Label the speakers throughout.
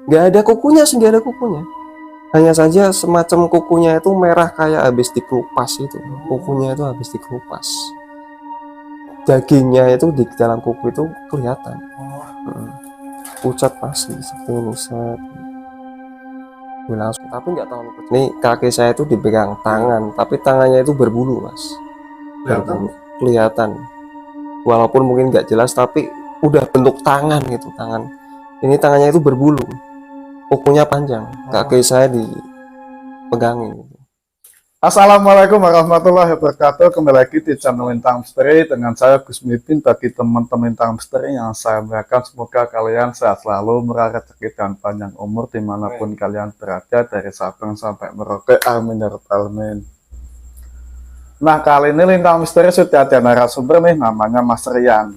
Speaker 1: nggak ada kukunya sih, nggak ada kukunya. Hanya saja semacam kukunya itu merah kayak habis dikelupas itu. Kukunya itu habis dikelupas. Dagingnya itu di dalam kuku itu kelihatan. Pucat pasti seperti ini set. Langsung, tapi nggak tahu nih kaki saya itu dipegang tangan, tapi tangannya itu berbulu mas, berbulu kelihatan. Walaupun mungkin nggak jelas, tapi udah bentuk tangan gitu, tangan. Ini tangannya itu berbulu, kukunya panjang, kaki saya dipegangin.
Speaker 2: Assalamualaikum warahmatullahi wabarakatuh. Kembali lagi di channel Lintang Misteri dengan saya Gus Mipin. Bagi teman-teman Lintang Misteri yang saya berikan, semoga kalian sehat selalu, murah rezeki dan panjang umur dimanapun kalian berada, dari Sabang sampai Merauke. Amin ya rabbal alamin. Nah, kali ini Lintang Misteri sudah ada narasumber nih, namanya Mas Rian.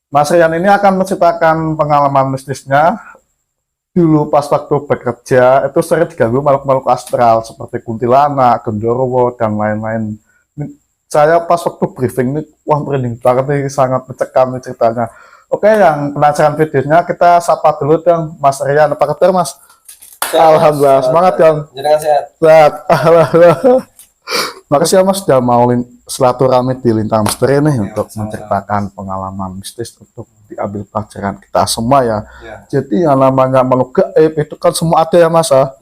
Speaker 2: Mas Rian ini akan menceritakan pengalaman mistisnya. Dulu pas waktu bekerja itu sering diganggu makhluk-makhluk astral seperti kuntilanak, genderuwo, dan lain-lain. Saya pas waktu briefing ini, wah merinding banget nih, sangat mencekam nih ceritanya. Oke, yang penasaran videonya kita sapa dulu dong Mas Rian. Apa kabar Mas? Alhamdulillah, semangat dong. Sehat. Alhamdulillah. Makasih ya Mas sudah mau silaturahmi di Lintang Misteri nih untuk menceritakan pengalaman mistis untuk diambil pelajaran kita semua ya. Jadi yang namanya makhluk gaib itu kan semua ada ya Mas ya.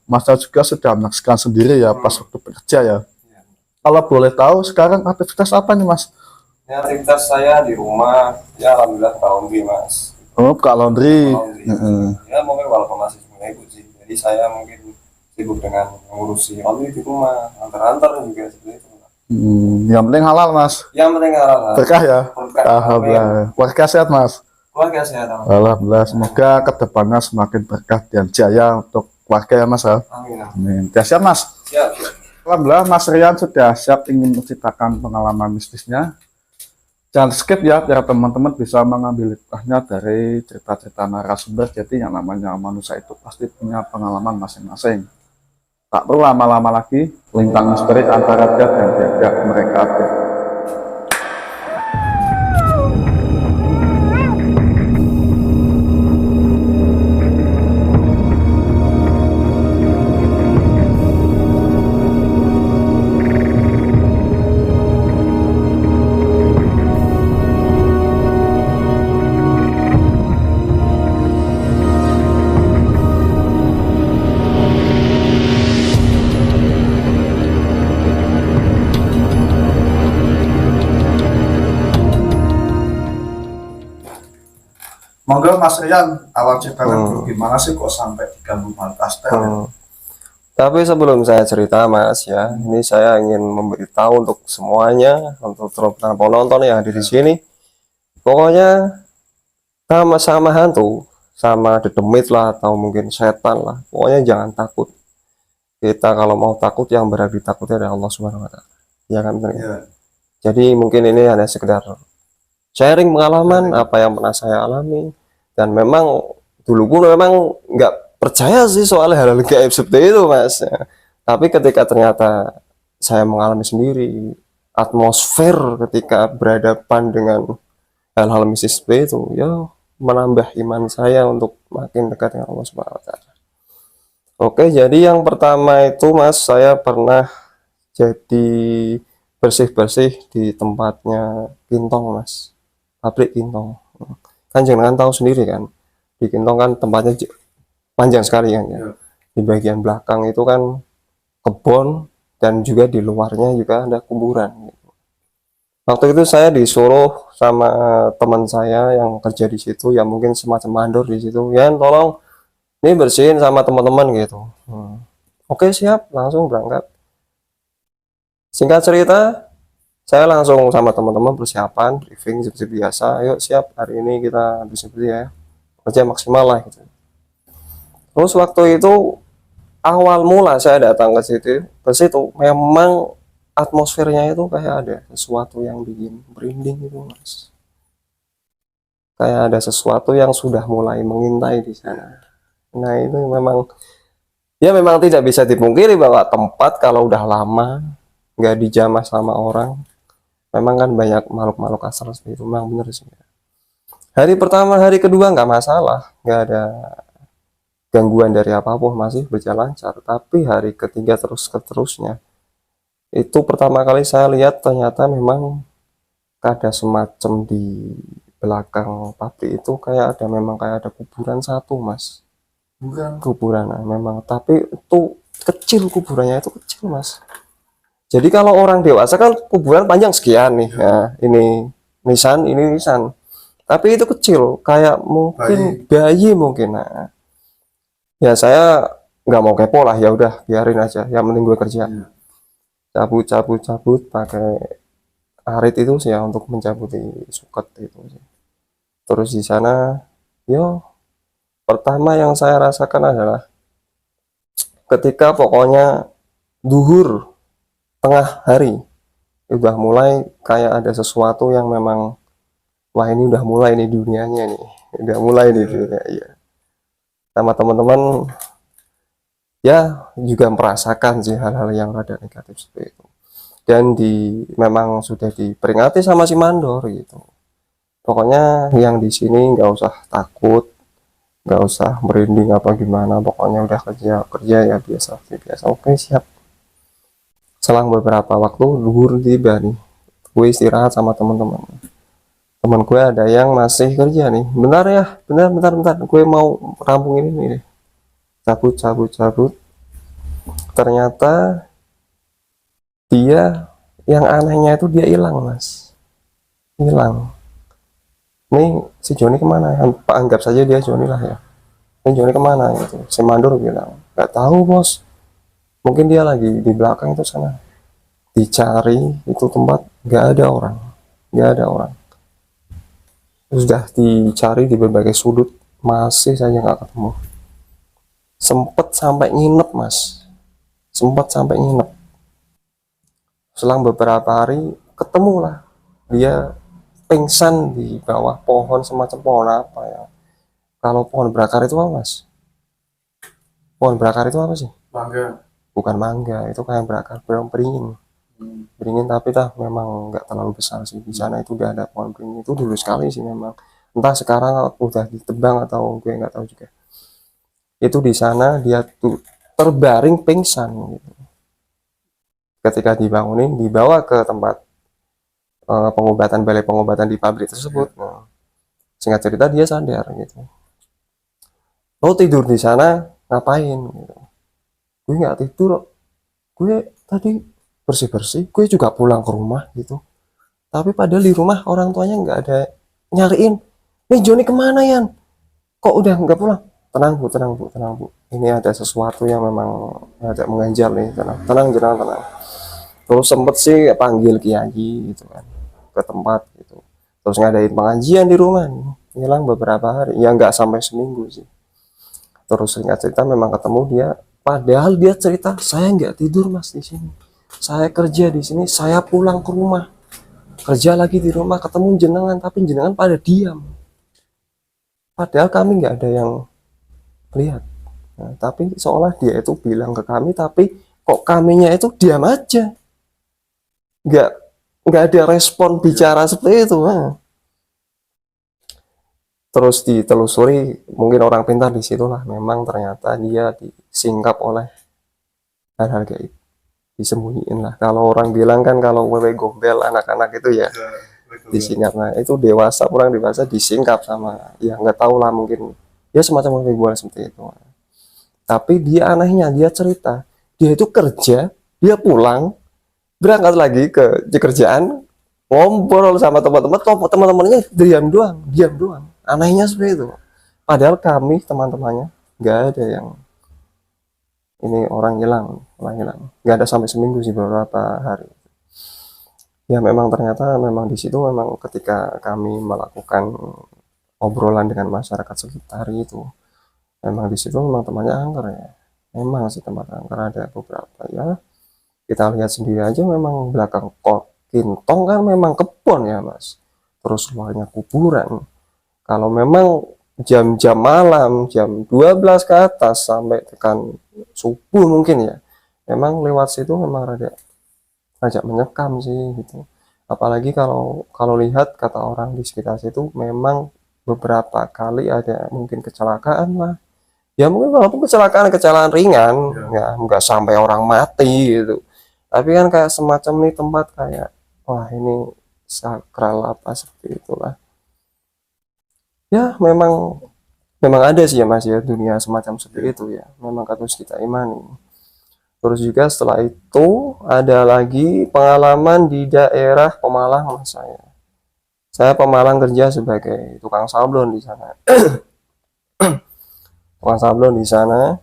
Speaker 2: Mas juga sudah menyaksikan sendiri ya pas waktu bekerja ya. Kalau boleh tahu sekarang aktivitas apa nih Mas?
Speaker 1: Ya, aktivitas saya di rumah, ya alhamdulillah laundry Mas.
Speaker 2: Oh, buka laundry.
Speaker 1: Ya mungkin walaupun masih punya ibu sih, jadi saya mungkin sibuk dengan mengurusi laundry di rumah, antar-antar juga seperti itu.
Speaker 2: Yang penting halal Mas.
Speaker 1: Yang penting halal.
Speaker 2: Berkah ya.
Speaker 1: Berkah.
Speaker 2: Alhamdulillah. Keluarga sehat Mas.
Speaker 1: Keluarga sehat.
Speaker 2: Alhamdulillah. Semoga kedepannya semakin berkah dan jaya untuk keluarga ya Mas ya.
Speaker 1: Amin.
Speaker 2: Siap Mas.
Speaker 1: Siap.
Speaker 2: Alhamdulillah Mas Rian sudah siap ingin menceritakan pengalaman mistisnya. Jangan skip ya, biar teman-teman bisa mengambil hikmahnya dari cerita-cerita narasumber. Jadi yang namanya manusia itu pasti punya pengalaman masing-masing. Tak perlu lama-lama lagi, Lintang Misteri antara dia dan dia mereka ada. Monggo Mas Rian, awal ceritanya dulu gimana sih kok sampai diganggu makhluk astral?
Speaker 1: Tapi sebelum saya cerita Mas ya, ini saya ingin memberitahu untuk semuanya, untuk teman-teman penonton yang ada di sini. Pokoknya sama hantu, sama dedemit lah, atau mungkin setan lah, pokoknya jangan takut. Kita kalau mau takut, yang berarti takutnya adalah Allah Subhanahu Wa Ta'ala. Ya kan benar. Ya. Jadi mungkin ini hanya sekedar sharing pengalaman apa yang pernah saya alami, dan memang dulu pun memang nggak percaya sih soal hal-hal gaib seperti itu Mas. Tapi ketika ternyata saya mengalami sendiri atmosfer ketika berhadapan dengan hal-hal mistis seperti itu, ya menambah iman saya untuk makin dekat dengan Allah Subhanahu Wa Ta'ala. Oke, jadi yang pertama itu Mas, saya pernah jadi bersih-bersih di tempatnya Kintong Mas, pabrik Kintong. Kan jangan tahu sendiri kan, di Kintong kan tempatnya panjang sekali kan ya. Di bagian belakang itu kan kebun, dan juga di luarnya juga ada kuburan. Waktu itu saya disuruh sama teman saya yang kerja di situ, ya mungkin semacam mandor di situ, ya tolong ini bersihin sama teman-teman gitu. Oke siap, langsung berangkat. Singkat cerita, saya langsung sama teman-teman persiapan briefing seperti biasa. Ayo siap, hari ini kita bersih-bersih ya, kerja maksimal lah gitu. Terus waktu itu awal mula saya datang ke situ memang atmosfernya itu kayak ada sesuatu yang bikin merinding gitu Mas. Kayak ada sesuatu yang sudah mulai mengintai di sana. Nah itu memang tidak bisa dipungkiri bahwa tempat kalau udah lama nggak dijamah sama orang, memang kan banyak makhluk-makhluk astral seperti itu. Memang bener sih. Hari pertama, hari kedua nggak masalah, nggak ada gangguan dari apapun, masih berjalan lancar. Tapi hari ketiga terus-terusnya itu pertama kali saya lihat ternyata memang ada semacam di belakang pabrik itu kayak ada, memang kayak ada kuburan satu mas.
Speaker 2: Bukan.
Speaker 1: Kuburan, nah, memang, tapi itu kecil, kuburannya itu kecil mas. Jadi kalau orang dewasa kan kuburan panjang sekian nih, nah ini nisan, tapi itu kecil kayak mungkin bayi mungkin. Nah ya saya nggak mau kepo lah, ya udah biarin aja, yang penting gue kerja. Cabut pakai arit itu sih ya, untuk mencabuti suket itu sih. Terus di sana, yo pertama yang saya rasakan adalah ketika pokoknya duhur tengah hari udah mulai kayak ada sesuatu yang memang, wah ini udah mulai nih dunianya nih, udah mulai nih dunia. Iya, sama teman-teman ya juga merasakan sih hal-hal yang rada negatif seperti itu, dan memang sudah diperingati sama si mandor gitu. Pokoknya yang di sini nggak usah takut, nggak usah merinding apa gimana, pokoknya udah kerja kerja ya biasa biasa. Oke siap. Selang beberapa waktu duhur tiba nih, gue istirahat sama teman-teman. Teman gue ada yang masih kerja nih, bentar ya, bentar, gue mau rampungin ini nih. Cabut, ternyata dia, yang anehnya itu dia hilang mas, hilang. Nih si Joni kemana, Pak anggap saja dia Joni lah ya. Ini Joni kemana gitu, si mandor bilang nggak tahu bos, mungkin dia lagi di belakang itu sana. Dicari itu tempat nggak ada orang, nggak ada orang. Sudah dicari di berbagai sudut, masih saja nggak ketemu. Sempet sampai nginep mas, sempat sampai nginep. Selang beberapa hari ketemulah dia pingsan di bawah pohon, semacam pohon apa ya, kalau pohon berakar itu apa mas, pohon berakar itu apa sih?
Speaker 2: Mangga.
Speaker 1: Bukan mangga, itu kayak berakar beringin. Beringin tapi memang nggak terlalu besar sih. Di sana itu udah ada pohon beringin itu dulu sekali sih memang, entah sekarang udah ditebang atau gue nggak tahu juga. Itu di sana dia tuh terbaring pingsan gitu. Ketika dibangunin dibawa ke tempat pengobatan, balai pengobatan di pabrik tersebut. Nah, singkat cerita dia sadar gitu. Lo tidur di sana ngapain gitu. Gue nggak tidur, gue tadi bersih-bersih, gue juga pulang ke rumah gitu. Tapi padahal di rumah orang tuanya nggak ada nyariin, nih Joni kemana Yan, kok udah nggak pulang. Tenang bu, ini ada sesuatu yang memang ada mengganjal nih. Tenang. Terus sempet sih panggil kiai gitu kan ke tempat gitu, terus ngadain pengajian di rumah nih. Hilang beberapa hari ya, nggak sampai seminggu sih. Terus singkat cerita memang ketemu dia, padahal dia cerita saya nggak tidur mas di sini, saya kerja di sini, saya pulang ke rumah kerja lagi di rumah, ketemu jenengan tapi jenengan pada diam, padahal kami nggak ada yang lihat. Nah, tapi seolah dia itu bilang ke kami, tapi kok kaminya itu diam aja, nggak nggak ada respon bicara seperti itu. Nah, terus ditelusuri, mungkin orang pintar di situlah, memang ternyata dia disingkap oleh hal-hal gaib, disembunyiin lah. Kalau orang bilang kan kalau wewe gombel anak-anak itu ya disingkap. Nah itu dewasa, orang dewasa disingkap sama ya nggak tahu lah, mungkin ya semacam wewe gombel seperti itu. Tapi dia anehnya, dia cerita dia itu kerja, dia pulang berangkat lagi ke kerjaan, ngobrol sama teman-temannya, diam doang, anehnya seperti itu. Padahal kami teman-temannya nggak ada yang ini, orang hilang nggak ada sampai seminggu sih, beberapa hari. Ya memang ternyata memang di situ memang ketika kami melakukan obrolan dengan masyarakat sekitar itu, memang di situ memang temannya angker ya, memang sih tempat angker ada beberapa ya. Kita lihat sendiri aja, memang belakang kok Kintong kan memang kebun ya mas, terus luarnya kuburan. Kalau memang jam-jam malam, jam 12 ke atas sampai tekan subuh mungkin ya, memang lewat situ memang rada ajak menyekam sih gitu. Apalagi kalau lihat kata orang di sekitar situ, memang beberapa kali ada mungkin kecelakaan lah, Ya mungkin walaupun kecelakaan ringan, ya nggak sampai orang mati gitu. Tapi kan kayak semacam nih tempat kayak, wah ini sakral apa seperti itulah. Ya memang memang ada sih ya Mas ya dunia semacam seperti itu ya. Memang harus kita imani. Terus juga setelah itu ada lagi pengalaman di daerah Pemalang Mas saya. Saya Pemalang kerja sebagai tukang sablon di sana. Tukang sablon di sana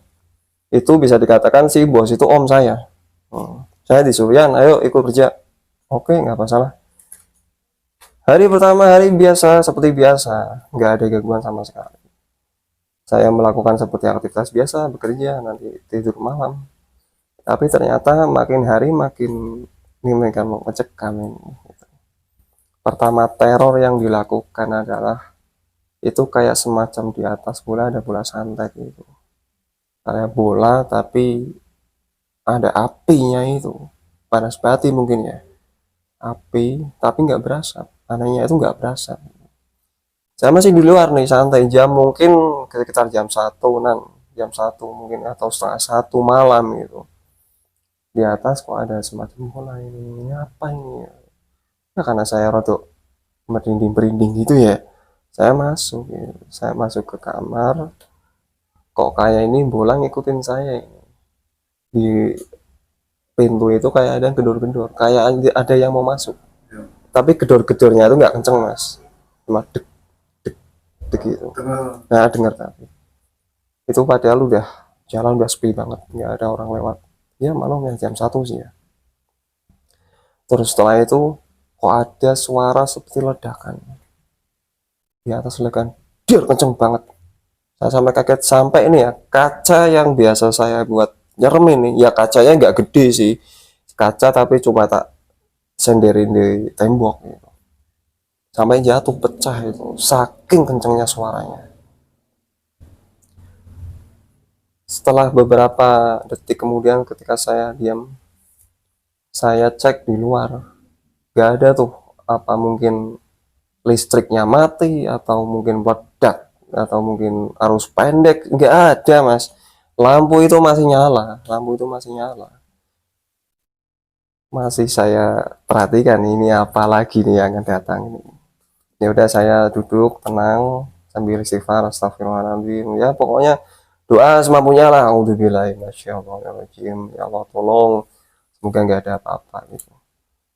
Speaker 1: itu bisa dikatakan si bos itu om saya. Saya disuruh, "Yan, ayo ikut kerja." Oke, nggak masalah. Hari pertama hari biasa seperti biasa, nggak ada gangguan sama sekali. Saya melakukan seperti aktivitas biasa, bekerja, nanti tidur malam. Tapi ternyata makin hari makin ini mereka mencekam ini. Pertama teror yang dilakukan adalah itu kayak semacam di atas bola ada bola santet gitu. Kayak bola tapi ada apinya itu. Panas bati mungkin ya. Api tapi nggak berasa. Anehnya itu nggak berasa. Saya masih di luar nih santai jam mungkin sekitar jam 1 jam 1 mungkin atau setengah 1 malam gitu. Di atas kok ada semacam bola ini apa ini ya? Nah, karena saya rada merinding-merinding gitu ya. Saya masuk gitu. Saya masuk ke kamar. Kok kayak ini bola ngikutin saya ini. Di pintu itu kayak ada gedor-gedor, kayak ada yang mau masuk. Tapi gedor-gedornya itu nggak kenceng mas, cuma dek dek dek gitu. Nah dengar tapi itu padahal udah jalan udah sepi banget, nggak ada orang lewat. Ya malam ya jam 1 sih ya. Terus setelah itu kok ada suara seperti ledakan di atas ledakan, dir kenceng banget. Saya sampai kaget sampai ini ya kaca yang biasa saya buat nyerem ini ya kacanya nggak gede sih kaca tapi coba tak senderin di tembok gitu. Sampai jatuh pecah itu saking kencengnya suaranya. Setelah beberapa detik kemudian ketika saya diam saya cek di luar nggak ada tuh apa mungkin listriknya mati atau mungkin meledak atau mungkin arus pendek nggak ada mas. Lampu itu masih nyala, masih saya perhatikan ini apa lagi nih yang akan datang ini. Ya udah saya duduk tenang sambil istighfar astagfirullahaladzim ya pokoknya doa semampunya lah. Auzubillahi minasyaitonirrajim, ya Allah tolong semoga nggak ada apa-apa gitu.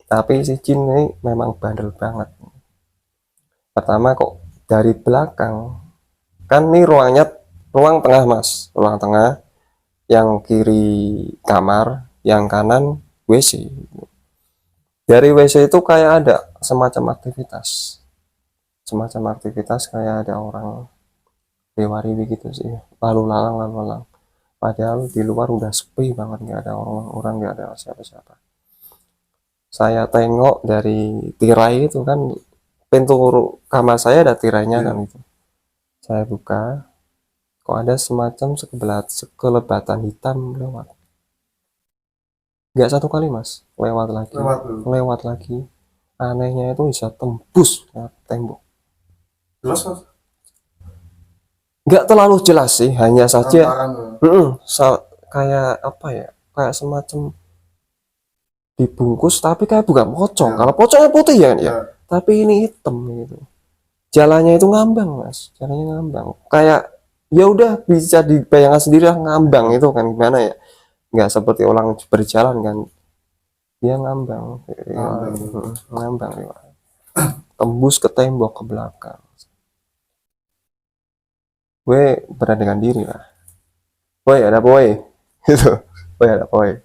Speaker 1: Tapi si jin ini memang bandel banget. Pertama kok dari belakang kan ini ruang tengah mas, ruang tengah, yang kiri kamar, yang kanan WC. Dari WC itu kayak ada semacam aktivitas kayak ada orang riwa-riwi begitu sih, lalu lalang. Padahal di luar udah sepi banget, nggak ada orang, nggak ada siapa-siapa. Saya tengok dari tirai itu kan, pintu kamar saya ada tirainya kan itu. Saya buka, kok ada semacam sekelebatan hitam lewat. Nggak satu kali mas, lewat lagi. Anehnya itu bisa tembus lewat tembok.
Speaker 2: Jelas mas?
Speaker 1: Nggak terlalu jelas sih, hanya saja kayak apa ya, kayak semacam dibungkus tapi kayak bukan pocong. Kalau pocongnya putih ya, tapi ini hitam gitu. Jalannya itu ngambang mas, kayak ya udah bisa dibayangkan sendiri lah ngambang itu kan gimana ya, nggak seperti orang berjalan kan, dia ngambang ya. Tembus ke tembok ke belakang. Gue beranikan diri lah, woi ada boy gitu, woi ada boy,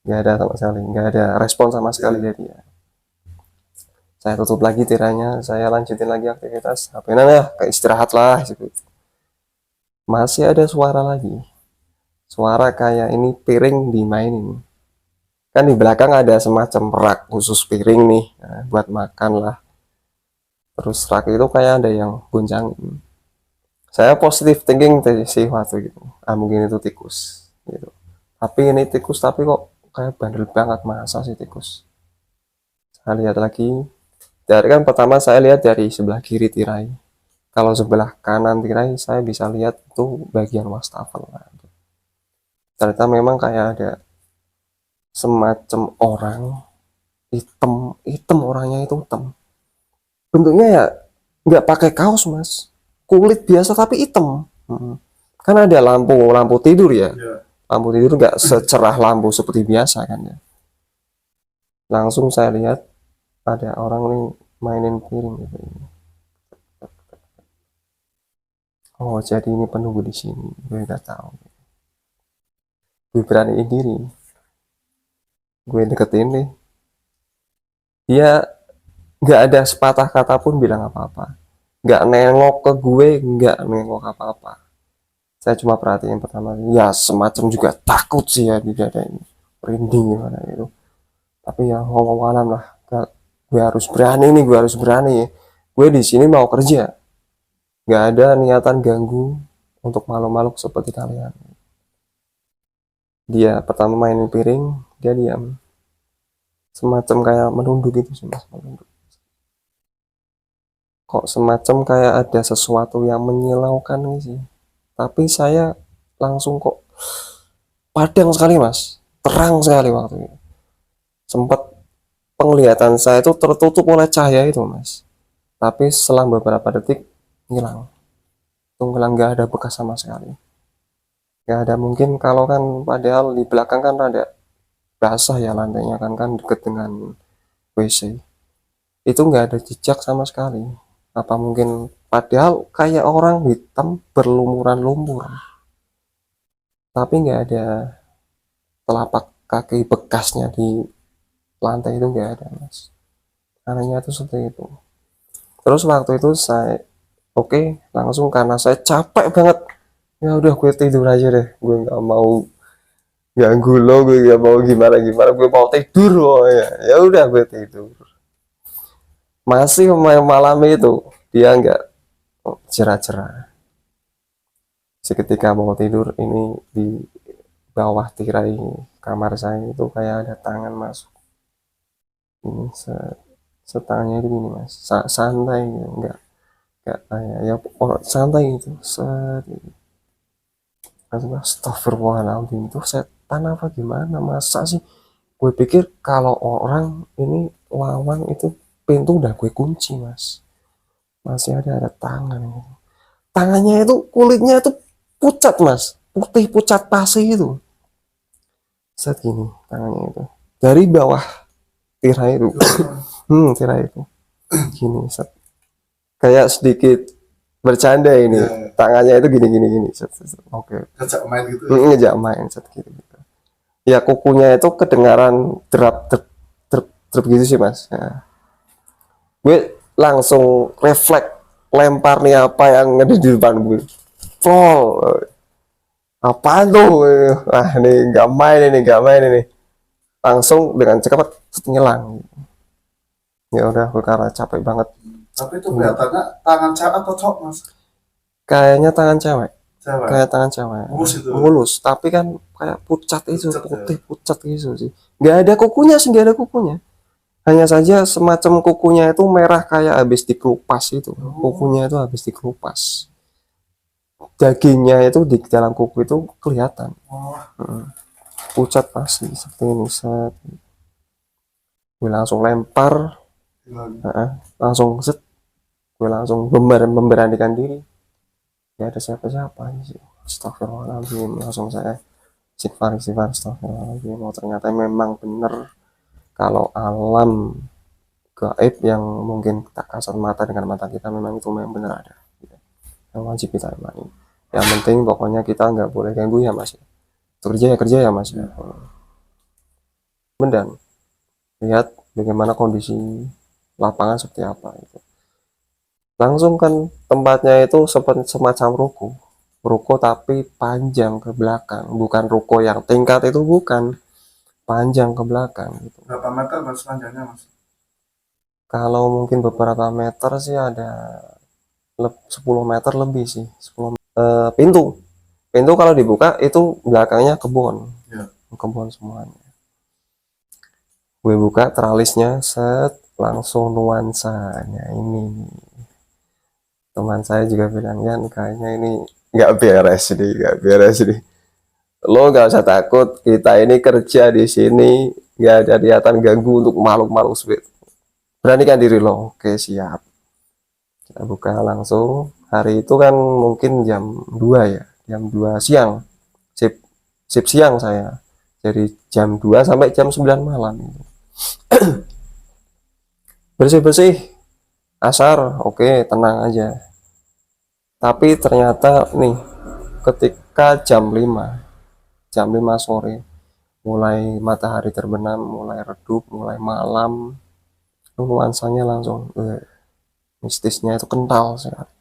Speaker 1: nggak ada sama sekali, nggak ada respon sama sekali dari dia. Saya tutup lagi tiranya, saya lanjutin lagi aktivitas HP ya, kayak istirahat lah gitu. Masih ada suara lagi, suara kayak ini piring dimainin. Kan di belakang ada semacam rak khusus piring nih, nah, buat makan lah. Terus rak itu kayak ada yang goncangin. Saya positif thinking sih waktu gitu, mungkin itu tikus gitu. Tapi ini tikus tapi kok kayak bandel banget, masa sih tikus. Saya lihat lagi, dari kan pertama saya lihat dari sebelah kiri tirai, Kalau sebelah kanan tirai saya bisa lihat itu bagian wastafel. Nah, ternyata memang kayak ada semacam orang hitam, hitam orangnya itu hitam. Bentuknya ya nggak pakai kaos mas, kulit biasa tapi hitam. Kan ada lampu lampu tidur ya,
Speaker 2: Iya.
Speaker 1: lampu tidur nggak secerah lampu seperti biasa kan ya. Langsung saya lihat ada orang nih mainin piring gitu. Oh jadi ini penunggu di sini, gue nggak tahu. Gue beraniin diri, gue deketin deh. Dia nggak ada sepatah kata pun bilang apa-apa, nggak nengok ke gue, nggak nengok apa-apa. Saya cuma perhatiin pertama, ya semacam juga takut sih ya di dada ini, merinding gimana gitu. Tapi ya ngomong malam lah, gue harus berani nih, gue harus berani. Gue di sini mau kerja, nggak ada niatan ganggu untuk malu-malu seperti kalian. Dia pertama mainin piring, dia diam, semacam kayak menunduk gitu sih mas, menunduk. Kok semacam kayak ada sesuatu yang menyilaukan nih sih. Tapi saya langsung kok padang sekali mas, terang sekali waktu itu. Sempat penglihatan saya itu tertutup oleh cahaya itu mas. Tapi selang beberapa detik hilang. Tenggelam, nggak ada bekas sama sekali. Nggak ada, mungkin kalau kan padahal di belakang kan ada basah ya lantainya kan deket dengan WC. Itu nggak ada jejak sama sekali. Apa mungkin padahal kayak orang hitam berlumuran lumpur. Tapi nggak ada telapak kaki bekasnya di lantai itu nggak ada mas. Anehnya itu seperti itu. Terus waktu itu saya oke, langsung karena saya capek banget. Ya udah gue tidur aja deh. Gue nggak mau ganggu lo, gue nggak mau gimana gimana. Gue mau tidur, oh ya. Ya udah gue tidur. Masih malam itu dia nggak cerah-cerah. Seketika mau tidur ini di bawah tirai kamar saya itu kayak ada tangan masuk. Ini setangnya itu gini mas, santai gitu. Nggak kayak ya orang santai gitu. Set gitu. Astagfirullahaladzim, itu setan apa gimana masa sih? Gue pikir kalau orang ini lawan itu pintu udah gue kunci mas, masih ada tangan gitu. Tangannya itu kulitnya itu pucat mas, putih pucat pasi itu. Set gini tangannya itu dari bawah tirai itu. Tirai itu gini set, kayak sedikit bercanda ini.
Speaker 2: Iya.
Speaker 1: Tangannya itu gini gini gini set, set, set. Oke.
Speaker 2: Ngajak main gitu.
Speaker 1: Ngejak main set gitu, gitu. Ya kukunya itu kedengaran derap derap derap, derap gitu sih mas. Nah, gue langsung refleks lempar nih apa yang ada di depan gue. Vol, apaan tuh? Ah ini nggak main ini, nggak main ini. Langsung dengan cepat nyelang. Ya udah, gue karena capek banget.
Speaker 2: Tapi itu kelihatannya tangan cewek atau cowok mas?
Speaker 1: Kayaknya tangan cewek,
Speaker 2: Cewek.
Speaker 1: kayak tangan cewek.
Speaker 2: Mulus itu.
Speaker 1: Mulus, tapi kan kayak pucat itu,
Speaker 2: Pucat,
Speaker 1: putih pucat gitu sih. Nggak ada kukunya sih, nggak ada kukunya. Hanya saja semacam kukunya itu merah kayak habis dikelupas itu. Kukunya itu habis dikelupas. Dagingnya itu di dalam kuku itu kelihatan.
Speaker 2: Oh,
Speaker 1: Pucat pasti seperti ini. Set. Gue langsung lempar,
Speaker 2: gila.
Speaker 1: langsung set. Gue langsung memberanikan diri. Ya ada siapa-siapa sih. Astagfirullahaladzim. Langsung saya istighfar, astagfirullahaladzim. Oh, ternyata memang benar kalau alam gaib yang mungkin tak kasat mata dengan mata kita memang itu memang benar ada. Yang wajib kita imani. Yang penting pokoknya kita nggak boleh ganggu ya mas. Kerja ya mas. Dan lihat bagaimana kondisi lapangan seperti apa itu. Langsung kan tempatnya itu seperti semacam ruko tapi panjang ke belakang, bukan ruko yang tingkat itu, bukan, panjang ke belakang gitu.
Speaker 2: Berapa meter mas panjangnya mas?
Speaker 1: Kalau mungkin beberapa meter sih ada 10 meter lebih sih, 10 pintu. Pintu kalau dibuka itu belakangnya kebun.
Speaker 2: Ya.
Speaker 1: Kebun semuanya. Gue buka tralisnya, set, langsung nuansanya ini. Teman saya juga bilang, ya kayaknya ini nggak beres nih, nggak beres nih. Lo nggak usah takut, kita ini kerja di sini, nggak ada niatan ganggu untuk makhluk-makhluk sweet. Beranikan diri lo. Oke, siap. Kita buka langsung. Hari itu kan mungkin jam 2 ya, jam 2 siang. Sip, sip siang saya. Dari jam 2 sampai jam 9 malam. Bersih-bersih, asar, oke, tenang aja. Tapi ternyata nih, ketika jam 5 sore, mulai matahari terbenam, mulai redup, mulai malam, nuansanya langsung mistisnya itu kental sekali.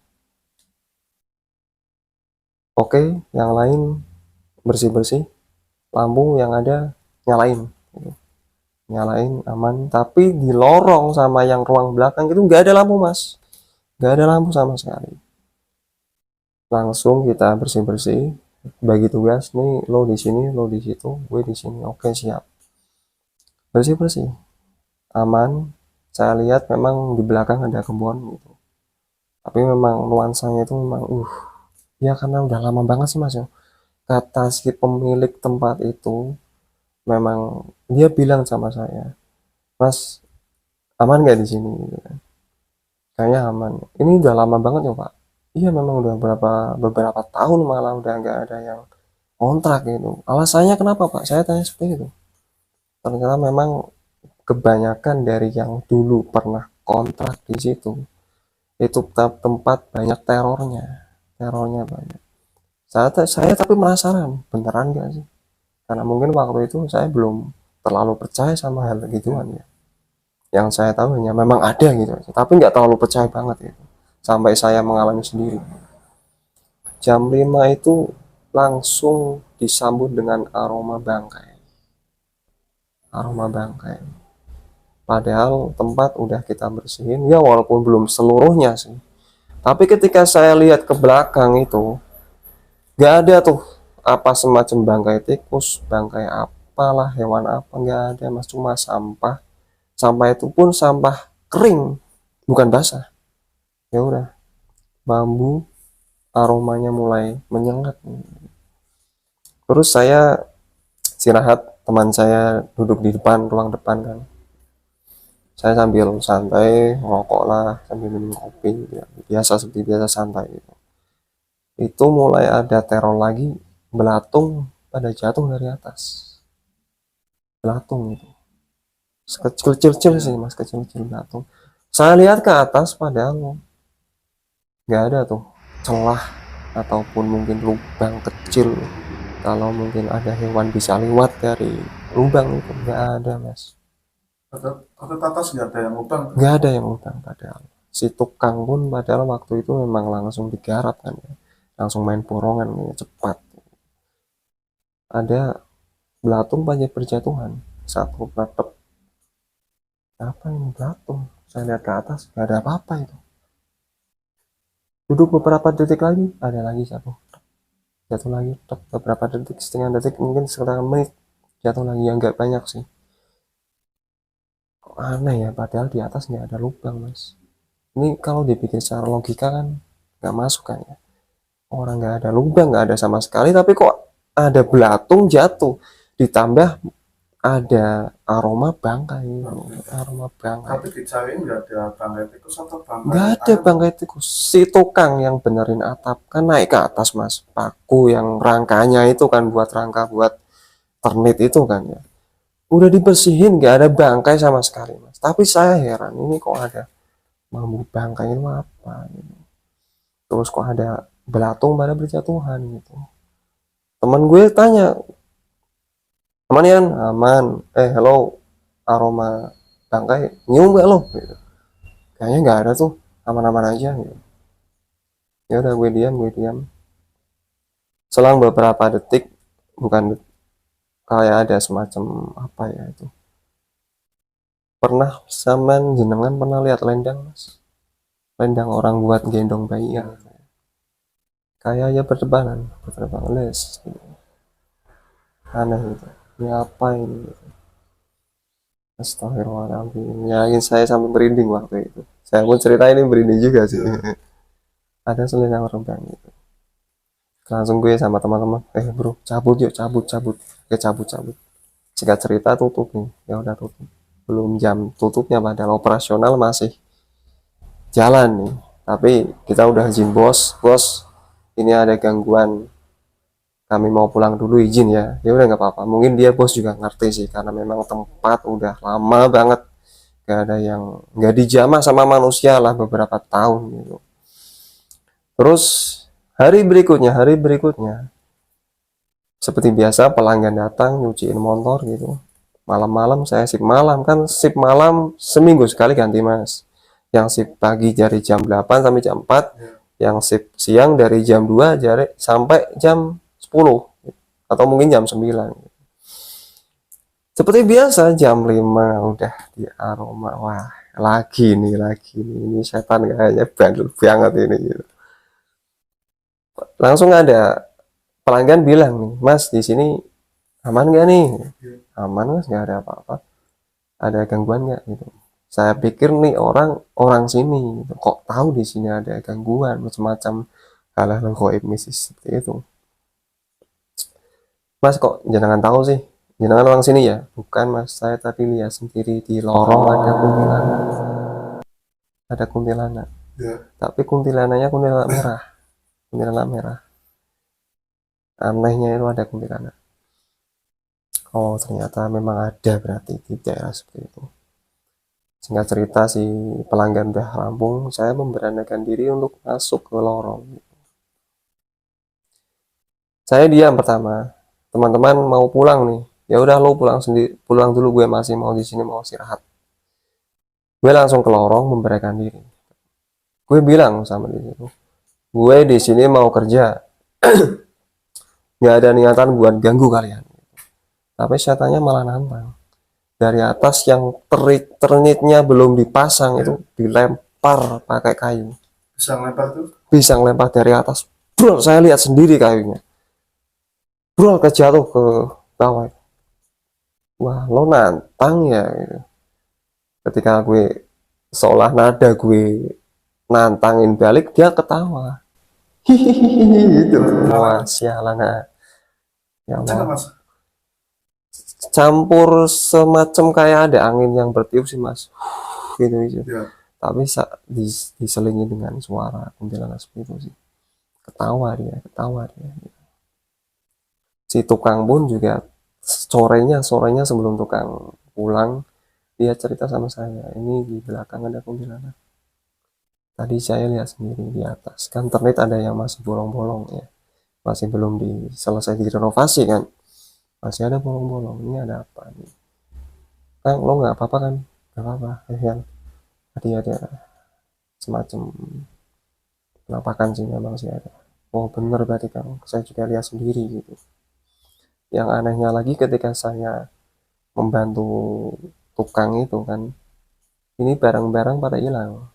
Speaker 1: Oke, yang lain bersih-bersih, lampu yang ada nyalain, gitu. Nyalain aman, tapi di lorong sama yang ruang belakang itu nggak ada lampu mas, nggak ada lampu sama sekali. Langsung kita bersih-bersih, bagi tugas nih, lo di sini, lo di situ, gue di sini, oke siap. Bersih-bersih, aman. Saya lihat memang di belakang ada kebun gitu, tapi memang nuansanya itu memang ya karena udah lama banget sih mas ya, kata si pemilik tempat itu, memang dia bilang sama saya, mas aman nggak di sini gitu kan. Kayaknya aman, ini udah lama banget ya pak. Iya memang udah beberapa tahun malah udah nggak ada yang kontrak gitu. Alasannya kenapa pak, saya tanya seperti itu. Ternyata memang kebanyakan dari yang dulu pernah kontrak di situ, itu tempat banyak terornya banyak. Saya tapi penasaran beneran gak sih, karena mungkin waktu itu saya belum terlalu percaya sama hal gituan ya. Yang saya tahu hanya memang ada gitu aja, tapi nggak terlalu percaya banget gitu, sampai saya mengalami sendiri. Jam 5 itu langsung disambut dengan aroma bangkai. Padahal tempat udah kita bersihin ya, walaupun belum seluruhnya sih, tapi ketika saya lihat ke belakang itu nggak ada tuh apa semacam bangkai tikus, bangkai apalah, hewan apa, nggak ada mas, cuma sampah. Sampah itu pun sampah kering, bukan basah. Ya udah, bambu, aromanya mulai menyengat. Terus saya istirahat, teman saya duduk di depan, ruang depan kan. Saya sambil santai ngerokok lah, sambil minum kopi ya, biasa seperti biasa santai gitu. Itu mulai ada teror lagi, belatung pada jatuh dari atas. Belatung itu kecil-kecil sih mas, kecil-kecil belatung. Saya lihat ke atas padahal nggak ada tuh celah ataupun mungkin lubang kecil, kalau mungkin ada hewan bisa lewat dari lubang itu, nggak ada mas.
Speaker 2: Atau atas nggak ada yang lubang.
Speaker 1: Nggak ada yang lubang, padahal si tukang pun padahal waktu itu memang langsung digarap kan ya, langsung main porongan ya, cepat. Ada belatung banyak berjatuhan, satu meletup. Apa ini belatung? Saya lihat ke atas nggak ada apa-apa itu. Duduk beberapa detik lagi, ada lagi jatuh lagi, beberapa detik, setengah detik, mungkin sekitar menit, jatuh lagi, yang nggak banyak sih. Kok aneh ya, padahal di atas nggak ada lubang mas. Ini kalau dipikir secara logika kan nggak masuk kan ya, orang nggak ada lubang, nggak ada sama sekali, tapi kok ada belatung jatuh, ditambah ada aroma bangkai.
Speaker 2: Tapi dicari nggak ada bangkai tikus atau bangkai
Speaker 1: Nggak ada
Speaker 2: ayam.
Speaker 1: bangkai tikus. Si tukang yang benerin atap kan naik ke atas mas, paku yang rangkanya itu kan, buat rangka buat ternit itu kan ya, udah dibersihin nggak ada bangkai sama sekali mas. Tapi saya heran, ini kok ada bambu bangkai itu apa gitu. Terus kok ada belatung pada berjatuhan gitu. Teman gue tanya, aman ya, aman, hello, aroma bangkai nyium gak lo gitu. Kayaknya nggak ada tuh, aman-aman aja gitu. Ya udah, gue diam. Selang beberapa detik, bukan kayak ada semacam apa ya itu. Pernah zaman jenengan pernah lihat lendang mas? Lendang orang buat gendong bayi ya. Kayak ya bertebaran les gitu. Aneh gitu. Ini apa ini? Astagfirullahaladzim. Ya, saya sampai merinding waktu itu. Saya pun cerita ini merinding juga sih. ada selendang terbang gitu. Langsung gue sama teman-teman, bro, cabut yuk, cabut, cabut. Singkat cerita tutup nih, ya udah tutup. Belum jam tutupnya, padahal operasional masih jalan nih. Tapi kita udah izin bos, ini ada gangguan, kami mau pulang dulu, izin ya. Ya udah nggak apa-apa. Mungkin dia bos juga ngerti sih, karena memang tempat udah lama banget gak ada yang nggak dijamah sama manusia lah beberapa tahun gitu. Terus hari berikutnya seperti biasa pelanggan datang nyuciin motor gitu. Malam-malam saya sip malam, kan sip malam seminggu sekali ganti mas. Yang sip pagi dari jam 8 sampai jam 4, yang sip siang dari jam 2 sampai jam 10 atau mungkin jam 9. Seperti biasa jam 5 udah di aroma, wah lagi nih ini setan kayaknya bandel banget ini gitu. Langsung ada pelanggan bilang nih, mas di sini aman nggak nih? Aman mas, nggak ada apa-apa. Ada gangguan nggak gitu? Saya pikir nih orang sini gitu. Kok tahu di sini ada gangguan macam-macam hal-hal gaib mistis seperti itu. Mas kok jenengan tahu sih? Jenengan orang sini ya? Bukan mas, saya tadi lihat sendiri di lorong ada kuntilanak. Ada kuntilanak. Tapi kuntilanaknya kuntilanak merah. Kuntilanak merah. Anehnya itu ada kuntilanak. Oh ternyata memang ada berarti di daerah seperti itu. Singkat cerita si pelanggan udah rampung, saya memberanikan diri untuk masuk ke lorong. Saya diam pertama, teman-teman mau pulang nih, ya udah lo pulang sendiri, pulang dulu, gue masih mau di sini mau istirahat. Gue langsung ke lorong memberanikan diri. Gue bilang sama dia, gue di sini mau kerja, nggak ada niatan buat ganggu kalian. Tapi setannya malah nantang. Dari atas yang ternitnya belum dipasang itu dilempar pakai kayu.
Speaker 2: Bisa lempar tuh?
Speaker 1: Bisa ngelempar dari atas. Bro, saya lihat sendiri kayunya. Bro, kejatuh ke bawah. Wah, lo nantang ya. Gitu. Ketika gue seolah nada gue nantangin balik, dia ketawa. Hihihi gitu. Wah, sialan. Ya Allah. Campur semacam kayak ada angin yang bertiup sih mas, gitu. Tapi diselingi dengan suara kuntilanak seperti itu sih. Ketawa dia si tukang pun juga sorenya sebelum tukang pulang dia cerita sama saya, ini di belakang ada kuntilanak, tadi saya lihat sendiri di atas, kan ternyata ada yang masih bolong-bolong ya, masih belum selesai direnovasi kan, masih ada bolong-bolong. Ini ada apa nih Kang, lo nggak apa-apa kan? Nggak apa-apa ya. Tadi ada semacam penampakan sih, memang sih ada. Oh bener berarti Kang, saya juga lihat sendiri gitu. Yang anehnya lagi ketika saya membantu tukang itu kan, ini barang-barang pada hilang.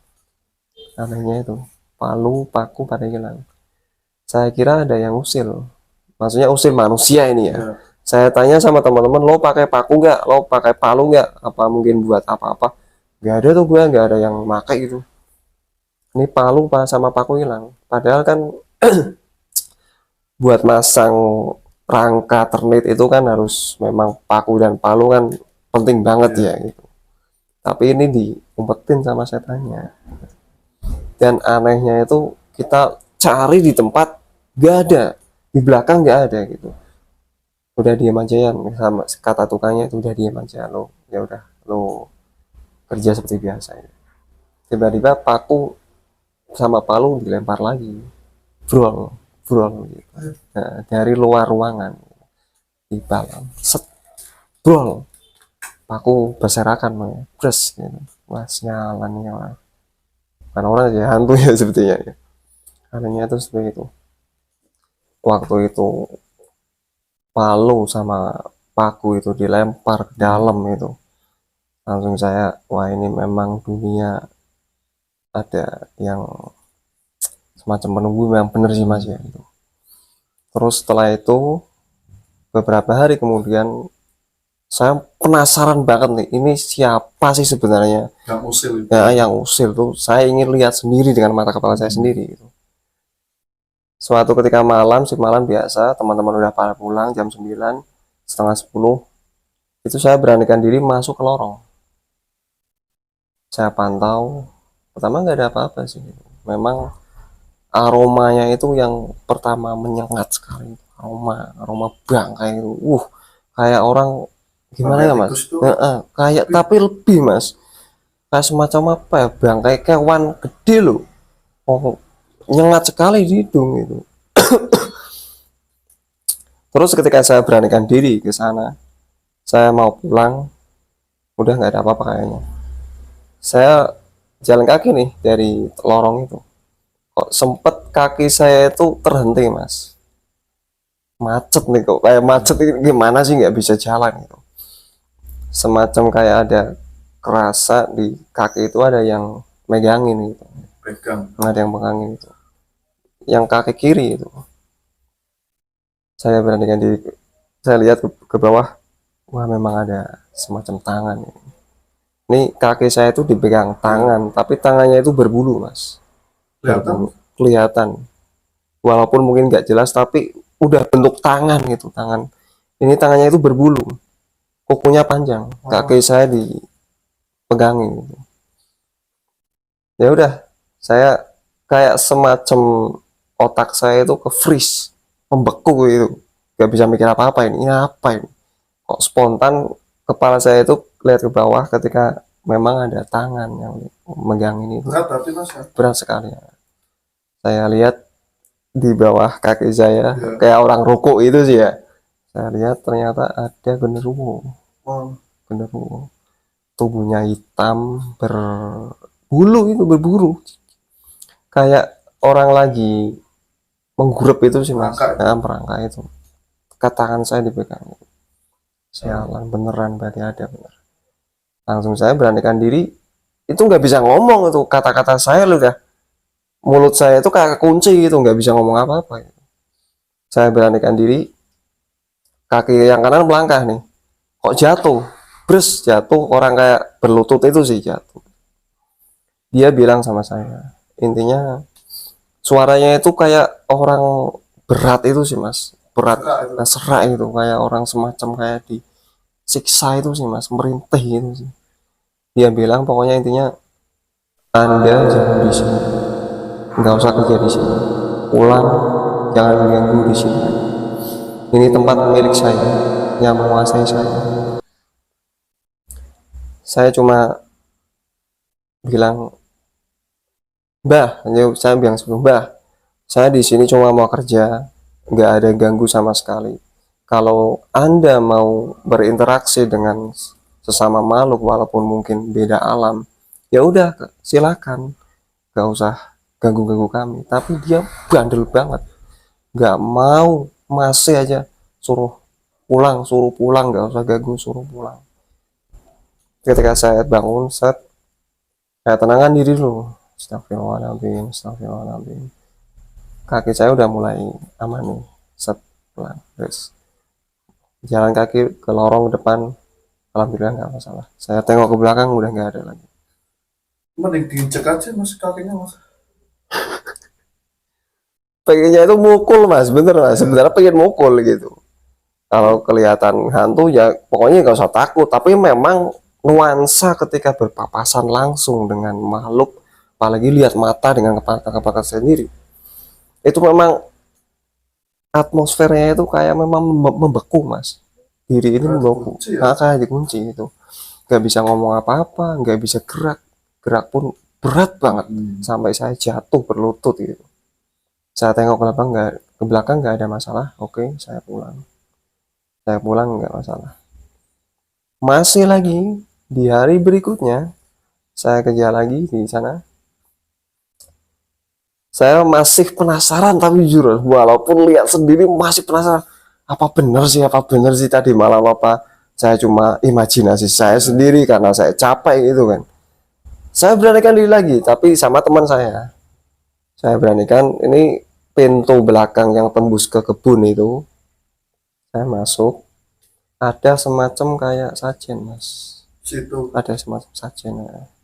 Speaker 1: Anehnya itu palu paku pada hilang. Saya kira ada yang usil, maksudnya usil manusia ini ya. Saya tanya sama teman-teman, lo pakai paku nggak, lo pakai palu nggak, apa mungkin buat apa-apa? Nggak ada tuh, gue nggak ada yang pakai gitu. Ini palu sama paku hilang, padahal kan buat masang rangka ternit itu kan harus memang paku dan palu kan penting banget ya gitu. Tapi ini diumpetin sama setannya. Dan anehnya itu kita cari di tempat nggak ada, di belakang nggak ada gitu. Udah diam aja ya, sama kata tukangnya itu, udah diam aja lo, ya udah lo kerja seperti biasa ya. Tiba-tiba paku sama palu dilempar lagi, brol gitu. Nah, dari luar ruangan di dalam set, brol, paku berserakan bres gitu. Wah nyalan kan orang aja hantu ya sepertinya ya. Anehnya itu seperti itu. Waktu itu palu sama paku itu dilempar ke dalam itu, langsung saya, wah ini memang dunia ada yang semacam menunggu, memang bener sih mas ya itu. Terus setelah itu beberapa hari kemudian saya penasaran banget nih, ini siapa sih sebenarnya
Speaker 2: Yang usil itu.
Speaker 1: ya, yang usil tuh. Saya ingin lihat sendiri dengan mata kepala saya sendiri gitu. Suatu ketika malam, shift malam biasa, teman-teman udah pada pulang jam 9, setengah 10, itu saya beranikan diri masuk ke lorong. Saya pantau, pertama nggak ada apa-apa sih. Memang aromanya itu yang pertama menyengat sekali. Aroma bangkai itu. Kayak orang gimana ya, Mas?
Speaker 2: Tikus tuh.
Speaker 1: Kayak tapi lebih, Mas. Kayak semacam apa ya? Bangkai kewan gede loh. Oh, nyengat sekali di hidung itu. Terus ketika saya beranikan diri ke sana, saya mau pulang, udah nggak ada apa-apa kayaknya. Saya jalan kaki nih dari lorong itu. Kok sempet kaki saya itu terhenti, Mas. Macet nih kok. Kayak macet ini gimana sih nggak bisa jalan gitu. Semacam kayak ada kerasa di kaki itu ada yang megangin gitu.
Speaker 2: Pegang.
Speaker 1: Ada yang megangin itu. Yang kaki kiri itu. Saya beranikan diri. Saya lihat ke bawah. Wah, memang ada semacam tangan ini. Ini kaki saya itu dipegang tangan, tapi tangannya itu berbulu, Mas. Berbulu. Kelihatan. Walaupun mungkin nggak jelas, tapi udah bentuk tangan gitu, tangan. Ini tangannya itu berbulu. Kukunya panjang. Kaki saya dipegangin gitu. Ya udah, saya kayak semacam otak saya itu ke freeze, membeku gitu. Nggak bisa mikir apa-apa ini apa ini? Kok spontan kepala saya itu lihat ke bawah ketika memang ada tangan yang megangin itu.
Speaker 2: Berat tapi Mas.
Speaker 1: Berat sekali ya. Saya lihat di bawah kaki saya
Speaker 2: Ya.
Speaker 1: kayak orang rukuk itu sih ya. Saya lihat ternyata ada genderuwo. Genderuwo. Tubuhnya hitam, berbulu itu berburu. Kayak orang lagi menggurep itu sih, Mas. Merangkak itu. Tangan saya dipegang. Sialan, beneran berarti ada bener. Langsung saya beranikan diri. Itu nggak bisa ngomong itu, kata-kata saya udah, mulut saya itu kayak kunci gitu, nggak bisa ngomong apa-apa. Saya beranikan diri, kaki yang kanan melangkah nih, kok jatuh, bres jatuh, orang kayak berlutut itu sih jatuh. Dia bilang sama saya, intinya suaranya itu kayak orang berat itu sih, Mas, berat, serak itu, kayak orang semacam kayak disiksa itu sih, Mas, merintih itu sih. Dia bilang pokoknya intinya, Anda jangan di sini, nggak usah kerja di sini, pulang, jangan mengganggu di sini. Ini tempat milik saya, yang menguasai saya. Saya cuma bilang, Mbah, saya bilang sebelum, Mbah, saya di sini cuma mau kerja, nggak ada ganggu sama sekali. Kalau Anda mau berinteraksi dengan sesama makhluk walaupun mungkin beda alam, ya udah silakan, nggak usah ganggu-ganggu kami. Tapi dia bandel banget, nggak mau, masih aja suruh pulang, nggak usah ganggu, suruh pulang. Ketika saya bangun, saya tenangkan diri dulu. Astagfirullahaladzim. Kaki saya udah mulai aman nih. Pelan, terus jalan kaki ke lorong depan, alhamdulillah nggak masalah. Saya tengok ke belakang udah nggak ada lagi.
Speaker 2: Mending diinjek aja Mas kakinya Mas.
Speaker 1: Pengennya itu mukul, Mas, bener, Mas. Sebenarnya pengen mukul gitu. Kalau kelihatan hantu ya pokoknya nggak usah takut. Tapi memang nuansa ketika berpapasan langsung dengan makhluk, apalagi lihat mata dengan kepala sendiri, itu memang atmosfernya itu kayak memang membeku, Mas. Diri ini membeku, kayak dikunci itu. Nggak bisa ngomong apa-apa, nggak bisa gerak pun berat banget, sampai saya jatuh berlutut gitu. Saya tengok ke belakang nggak ada masalah. Oke, saya pulang nggak masalah. Masih lagi di hari berikutnya saya kerja lagi di sana. Saya masih penasaran, tapi jujur walaupun lihat sendiri masih penasaran, apa benar sih tadi malam, apa saya cuma imajinasi saya sendiri karena saya capek gitu kan. Saya beranikan diri lagi, tapi sama teman saya beranikan. Ini pintu belakang yang tembus ke kebun itu, saya masuk, ada semacam kayak sajen, Mas.
Speaker 2: Situ
Speaker 1: Ada semacam sajen,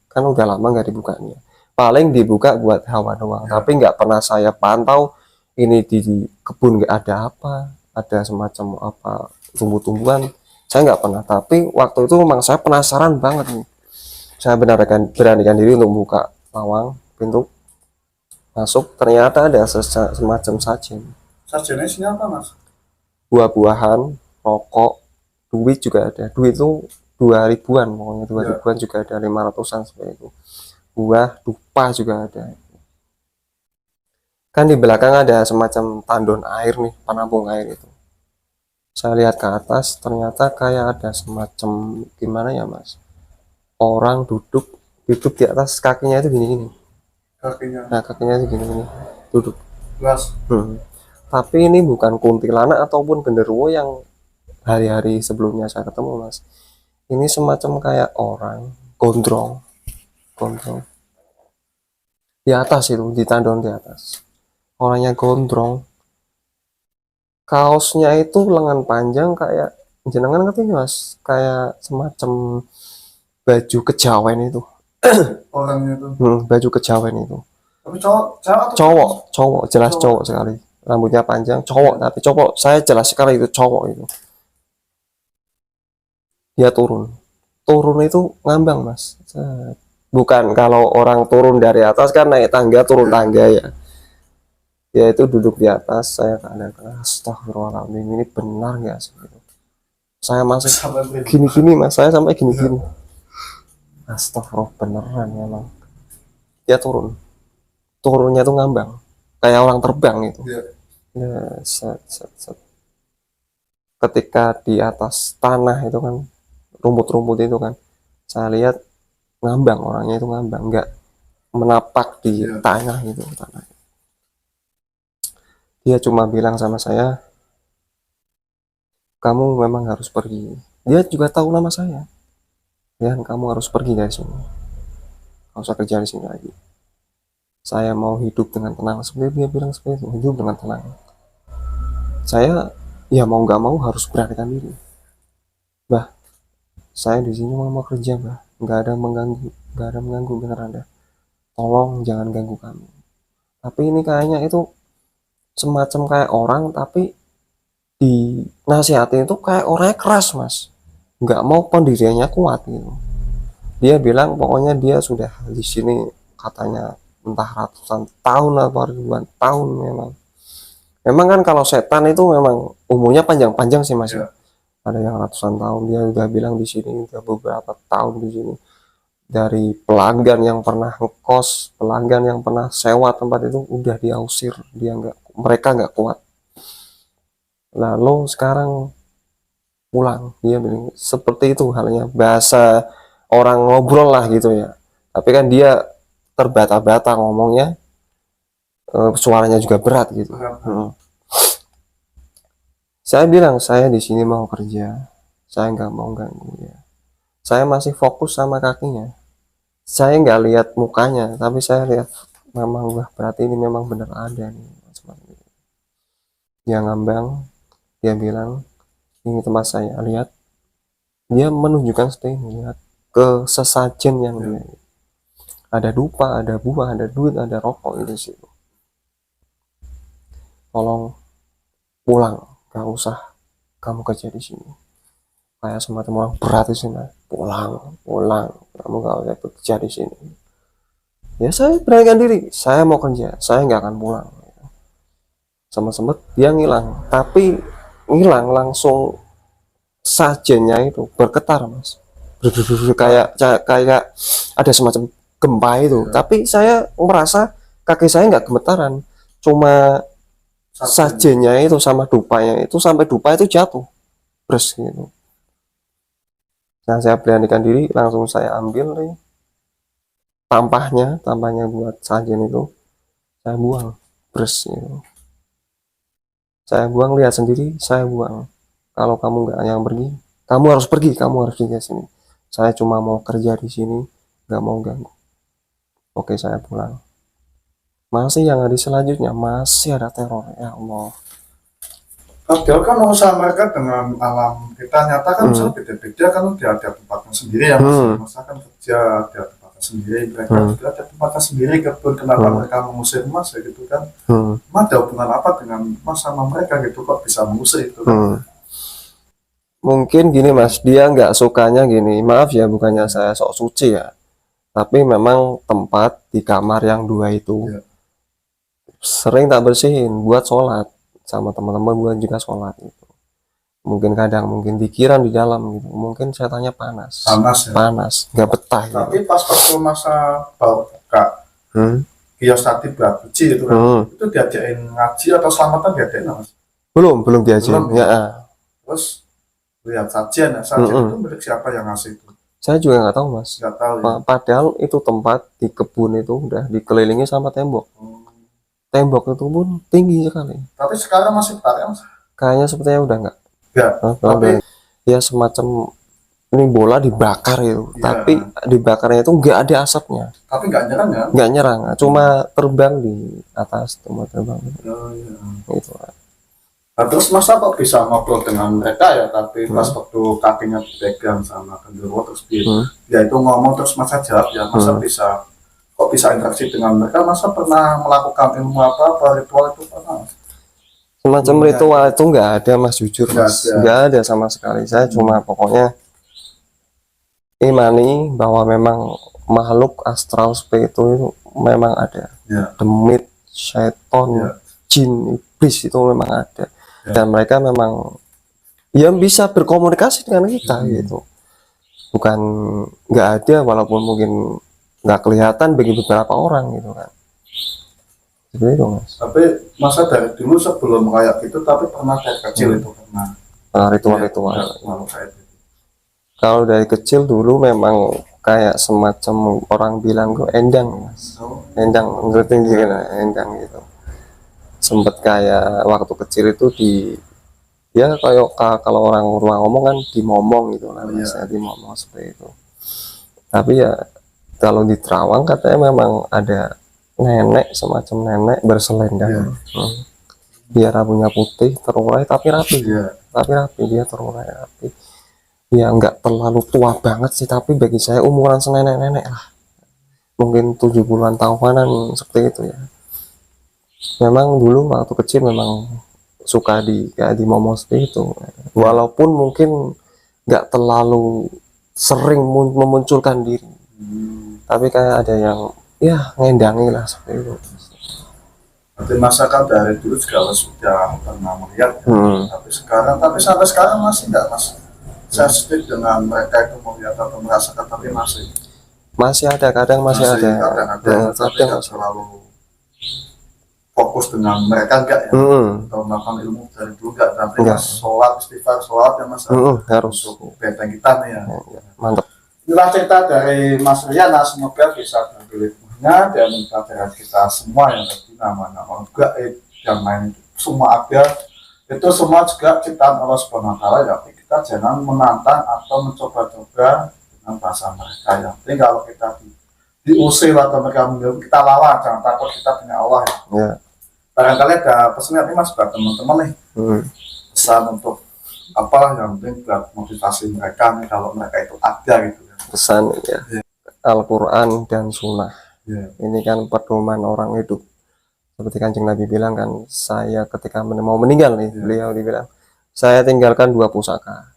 Speaker 1: kan udah lama nggak dibukanya. Paling dibuka buat hawa doang, tapi nggak pernah saya pantau ini di kebun nggak ada apa, ada semacam apa tumbuh-tumbuhan, saya nggak pernah. Tapi waktu itu memang saya penasaran banget nih, saya beranikan diri untuk buka pawang pintu masuk, ternyata ada semacam sajen,
Speaker 2: Sarjana isinya apa mas?
Speaker 1: buah-buahan, rokok, duit juga ada. Duit itu 2000-an, pokoknya 2000-an juga ada, 500-an seperti itu. Buah dupa juga ada. Kan di belakang ada semacam tandon air nih, penampung air itu. Saya lihat ke atas, ternyata kayak ada semacam gimana ya mas, orang duduk duduk di atas, kakinya itu gini-gini.
Speaker 2: Kakinya
Speaker 1: Nah kakinya itu gini-gini, duduk.
Speaker 2: gelas.
Speaker 1: Tapi ini bukan kuntilanak ataupun genderuwo yang hari-hari sebelumnya saya ketemu mas. Ini semacam kayak orang gondrong, gondrong di atas itu, di tandon di atas. Orangnya gondrong, kaosnya itu lengan panjang kayak jenengan ngerti nggak mas, kayak semacam baju kejawen itu.
Speaker 2: Orangnya tuh.
Speaker 1: Baju kejawen itu.
Speaker 2: Tapi cowok, cowok atau
Speaker 1: Cowok, cowok, jelas
Speaker 2: Cowok.
Speaker 1: cowok sekali. Rambutnya panjang, cowok, tapi cowok, saya jelas sekali itu cowok itu. Dia turun. Turun itu ngambang, Mas. Bukan kalau orang turun dari atas kan naik tangga, turun tangga ya. Dia itu duduk di atas, saya kadang astagfirullahaladzim, ini benar nggak sih? Saya masih
Speaker 2: sampai
Speaker 1: gini-gini, Mas. Saya sampai gini-gini. Astagfirullah, beneran memang. Dia turun. Turunnya tuh ngambang. Kayak orang terbang itu.
Speaker 2: Iya.
Speaker 1: Ya, set, set, set. Ketika di atas tanah itu kan, rumput-rumput itu kan, saya lihat ngambang, orangnya itu ngambang, nggak menapak di
Speaker 2: Iya.
Speaker 1: tanah itu, tanah. Dia cuma bilang sama saya, kamu memang harus pergi. Dia juga tahu nama saya. Dan kamu harus pergi dari sini. Nggak usah kerja di sini lagi. Saya mau hidup dengan tenang. Seperti dia bilang seperti itu, hidup dengan tenang. Saya ya mau nggak mau harus beranikan diri. Bah, saya di sini mau kerja, bah. Nggak ada mengganggu beneran dah. Tolong jangan ganggu kami. Tapi ini kayaknya itu semacam kayak orang, tapi di nasihatin itu kayak orangnya keras mas, nggak mau pendiriannya kuat gitu. Dia bilang pokoknya dia sudah di sini katanya entah ratusan tahun atau ribuan tahun. Memang kan kalau setan itu memang umurnya panjang-panjang sih mas.
Speaker 2: Iya.
Speaker 1: Ada yang ratusan tahun, dia udah bilang di sini udah beberapa tahun di sini. Dari pelanggan yang pernah ngekos, pelanggan yang pernah sewa tempat itu udah diusir, mereka nggak kuat. Lalu sekarang pulang, dia bilang seperti itu halnya, bahasa orang ngobrol lah gitu ya. Tapi kan dia terbata-bata ngomongnya, suaranya juga berat gitu. Saya bilang saya di sini mau kerja, saya nggak mau ganggu ya. Saya masih fokus sama kakinya. Saya nggak lihat mukanya, tapi saya lihat memang wah berarti ini memang benar ada nih. Dia ngambang, dia bilang ini tempat saya. Lihat, dia menunjukkan seperti ini, lihat ke sesajen yang dia. Ada dupa, ada buah, ada duit, ada rokok itu sih. Tolong pulang, gak usah kamu kerja di sini. Kayak semacam orang berat di sini. Pulang, kamu gak usah kerja di sini. Ya saya beranikan diri, saya mau kerja, saya nggak akan pulang. Sempet dia ngilang, tapi ngilang langsung sajennya itu bergetar mas, kayak ada semacam gempa itu. Tapi saya merasa kaki saya nggak gemetaran, cuma sajennya itu sama dupanya itu, sampai dupa itu jatuh bres gitu. Nah saya beranikan diri, langsung saya ambil nih tampahnya buat sajen itu, saya buang bres gitu. Saya buang, lihat sendiri, saya buang. Kalau kamu nggak yang pergi, kamu harus pergi, kamu harus di sini. Saya cuma mau kerja di sini, nggak mau ganggu. Oke, saya pulang. Masih yang hari selanjutnya masih ada teror, ya Allah.
Speaker 2: Padahal kan usaha mereka dengan alam kita nyata kan bisa beda-beda kan, dia ada tempatnya sendiri ya mas. Masa kan kerja, dia tempatnya sendiri, mereka juga ada tempatnya sendiri, kebun. Kenapa mereka mengusir Mas ya gitu kan? Mas ada hubungan apa dengan Mas sama mereka gitu, kok bisa mengusir itu kan?
Speaker 1: Mungkin gini Mas, dia nggak sukanya gini, maaf ya bukannya saya sok suci ya, tapi memang tempat di kamar yang dua itu
Speaker 2: Iya.
Speaker 1: sering tak bersihin buat sholat sama teman-teman, buat juga sholat gitu. Mungkin kadang mungkin pikiran di dalam gitu, mungkin saya tanya panas,
Speaker 2: Panas ya.
Speaker 1: nggak betah
Speaker 2: Tapi
Speaker 1: gitu.
Speaker 2: pas waktu masa baru buka
Speaker 1: Hmm.
Speaker 2: kios tadi buat biji itu kan,
Speaker 1: Hmm.
Speaker 2: itu diajain ngaji atau selamatan diajain Mas?
Speaker 1: Belum diajarin
Speaker 2: Belum.
Speaker 1: ya.
Speaker 2: Terus lihat sajian ya, sajian itu milik siapa yang ngasih itu?
Speaker 1: Saya juga nggak tahu Mas.
Speaker 2: Nggak tahu ya.
Speaker 1: Padahal itu tempat di kebun itu udah dikelilingi sama tembok. Tembok itu pun tinggi sekali.
Speaker 2: Tapi sekarang masih pakai Mas?
Speaker 1: Kayaknya sepertinya udah nggak.
Speaker 2: Enggak. Tapi
Speaker 1: Ya semacam ini bola dibakar itu,
Speaker 2: Iya.
Speaker 1: tapi dibakarnya itu nggak ada asapnya,
Speaker 2: tapi nggak nyerang ya?
Speaker 1: nggak nyerang, cuma terbang di atas, cuma terbang
Speaker 2: Oh, iya.
Speaker 1: gitu.
Speaker 2: Nah, terus masa kok bisa ngobrol dengan mereka ya, tapi pas waktu kakinya dipegang sama genderuwo terus dia itu ngomong terus Masa jawab ya, masa kok bisa interaksi dengan mereka? Masa pernah melakukan ilmu apa ritual itu pernah?
Speaker 1: Semacam ritual itu nggak ada Mas, jujur Mas, nggak ada sama sekali. Saya cuma pokoknya imani bahwa memang makhluk astral seperti itu memang ada, demit, seton, jin, iblis itu memang ada, dan mereka memang yang bisa berkomunikasi dengan kita gitu. Bukan nggak ada, walaupun mungkin nggak kelihatan bagi beberapa orang gitu kan. Seperti itu Mas.
Speaker 2: Tapi masa dari dulu sebelum kayak gitu, tapi pernah dari kecil itu pernah
Speaker 1: ritual-ritual.
Speaker 2: kayak gitu.
Speaker 1: Kalau dari kecil dulu memang kayak semacam orang bilang gue endang Mas. Endang, ngerti gimana endang gitu. Sempet kayak waktu kecil itu ya kayak kalau orang rumah ngomong kan dimomong gitu lah, saya dimomong seperti itu. Tapi ya kalau di Terawang katanya memang ada nenek, semacam nenek berselendang. Dia rambutnya putih, terurai tapi rapi. Dia terurai rapi. Ya nggak terlalu tua banget sih, tapi bagi saya umuran senenek-nenek lah, mungkin 70-an tahunan seperti itu ya. Memang dulu waktu kecil memang suka kayak di momo seperti itu, walaupun mungkin nggak terlalu sering memunculkan diri, tapi kayak ada yang ya ngendangi lah seperti itu.
Speaker 2: Tapi masa kan dari dulu segala sudah pernah melihat, tapi sampai sekarang masih nggak Mas sensitif dengan mereka itu melihat atau merasakan, tapi masih
Speaker 1: ada, kadang masih ada,
Speaker 2: tapi nggak terlalu fokus dengan mereka enggak ya, atau melakukan ilmu dari dulu enggak, sholat istighfar sholat ya Mas,
Speaker 1: harus
Speaker 2: untuk benteng kita nih ya.
Speaker 1: Mantap.
Speaker 2: Inilah cerita dari Mas Rian, semoga bisa mengambil hikmahnya dan mempelajari kita semua yang tadi nama-nama gaib yang lain semua ada, itu semua juga ciptaan Allah Subhanahu wa Ta'ala, tapi kita jangan menantang atau mencoba-coba dengan bahasa mereka. Yang penting kalau kita diusir atau mereka mengganggu, kita lawan, jangan takut, kita punya Allah ya. Barangkali ada pesan nih Mas buat teman-teman nih, pesan untuk apalah, yang penting buat motivasi mereka nih kalau mereka itu ada gitu ya.
Speaker 1: Pesan ya, Al-Quran dan Sunnah. Ini kan pedoman orang hidup. Seperti Kanjeng Nabi bilang kan, saya ketika mau meninggal nih, beliau dibilang, saya tinggalkan 2 pusaka.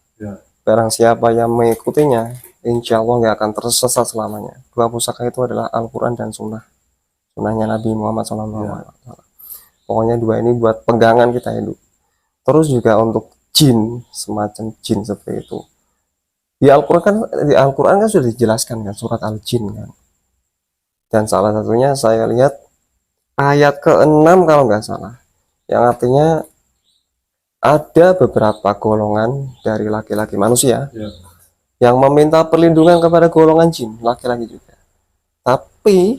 Speaker 1: Barang siapa yang mengikutinya, insya Allah nggak akan tersesat selamanya. 2 pusaka itu adalah Al-Quran dan Sunnah. Sunnahnya Nabi Muhammad SAW. Pokoknya 2 ini buat pegangan kita hidup. Terus juga untuk jin, semacam jin seperti itu. Di Al-Quran kan sudah dijelaskan kan, surat Al-Jin kan. Dan salah satunya saya lihat ayat ke-6 kalau nggak salah, yang artinya ada beberapa golongan dari laki-laki manusia yang meminta perlindungan kepada golongan jin, laki-laki juga. Tapi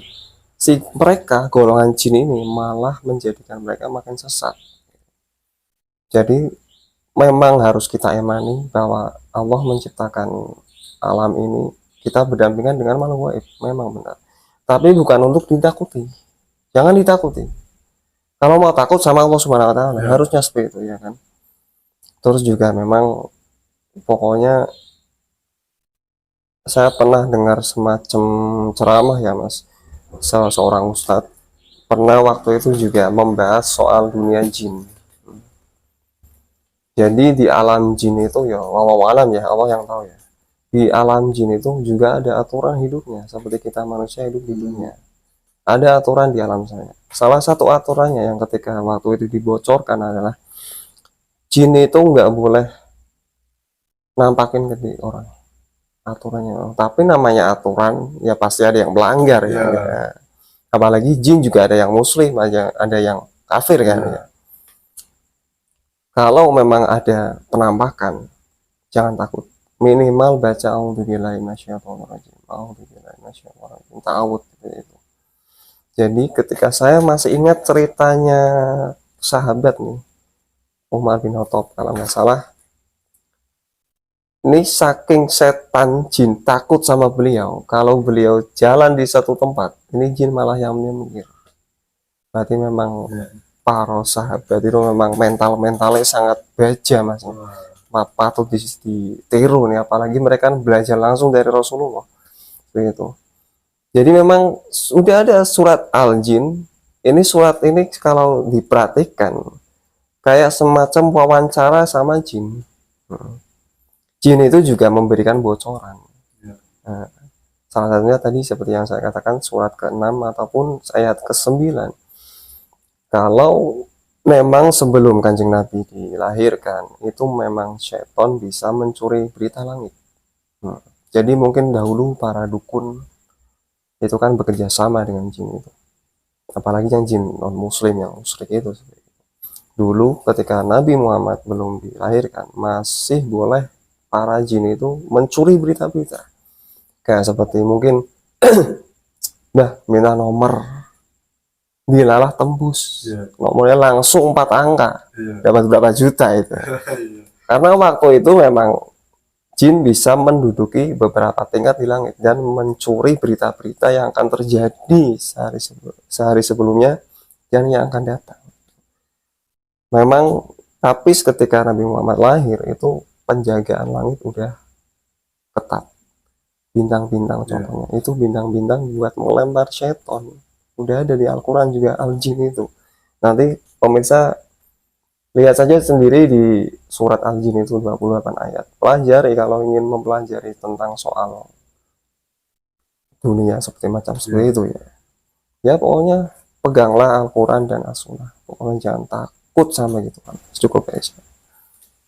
Speaker 1: mereka golongan jin ini malah menjadikan mereka makin sesat. Jadi memang harus kita imani bahwa Allah menciptakan alam ini, kita berdampingan dengan makhluk gaib, memang benar. Tapi bukan untuk ditakuti. Jangan ditakuti. Kalau mau takut sama Allah Subhanahu wa Ta'ala, harusnya seperti itu ya kan. Terus juga memang pokoknya saya pernah dengar semacam ceramah ya Mas, salah seorang ustadz pernah waktu itu juga membahas soal dunia jin. Jadi di alam jin itu ya wallahu alam ya, Allah yang tahu ya. Di alam jin itu juga ada aturan hidupnya seperti kita manusia hidup di dunia. Ada aturan di alam sana. Salah satu aturannya yang ketika waktu itu dibocorkan adalah jin itu nggak boleh nampakin ke orang aturannya. Tapi namanya aturan ya pasti ada yang melanggar ya.
Speaker 2: Ya.
Speaker 1: Apalagi jin juga ada yang muslim, ada yang kafir kan ya. Kalau memang ada penampakan, jangan takut. Minimal baca auzubillahi minasyaitonirrajim. Auzubillahi minasyaitonirrajim. Ta'awud gitu. Jadi ketika saya masih ingat ceritanya sahabat nih, Umar bin Khattab kalau nggak salah, ini saking setan jin takut sama beliau, kalau beliau jalan di satu tempat, ini jin malah yang minggir. Berarti memang para sahabat itu memang mentalnya sangat baja Mas. Patut ditiru nih, apalagi mereka kan belajar langsung dari Rasulullah. Begitu. Jadi memang sudah ada surat Al-Jin. Ini surat ini kalau diperhatikan kayak semacam wawancara sama jin. Jin itu juga memberikan bocoran. Nah, salah satunya tadi seperti yang saya katakan surat ke-6 ataupun ayat ke-9. Kalau memang sebelum Kanjeng Nabi dilahirkan, itu memang setan bisa mencuri berita langit. Jadi mungkin dahulu para dukun itu kan bekerja sama dengan jin itu. Apalagi yang jin non-muslim, yang musyrik itu. Dulu ketika Nabi Muhammad belum dilahirkan, masih boleh para jin itu mencuri berita-berita. Kayak seperti mungkin, nah minta nomor, dilalah tembus, nomornya langsung 4 angka, dapat berapa juta itu. Karena waktu itu memang jin bisa menduduki beberapa tingkat di langit dan mencuri berita-berita yang akan terjadi sehari sebelumnya dan yang akan datang. Memang tapi ketika Nabi Muhammad lahir itu penjagaan langit udah ketat. Bintang-bintang contohnya itu bintang-bintang buat melempar setan. Udah ada di Al-Quran juga Al-Jin itu. Nanti pemirsa lihat saja sendiri di surat Al-Jin itu 28 ayat. Pelajari kalau ingin mempelajari tentang soal dunia seperti itu ya. Ya pokoknya peganglah Al-Quran dan As-Sunnah. Pokoknya jangan takut sama gitu kan. Cukup ya.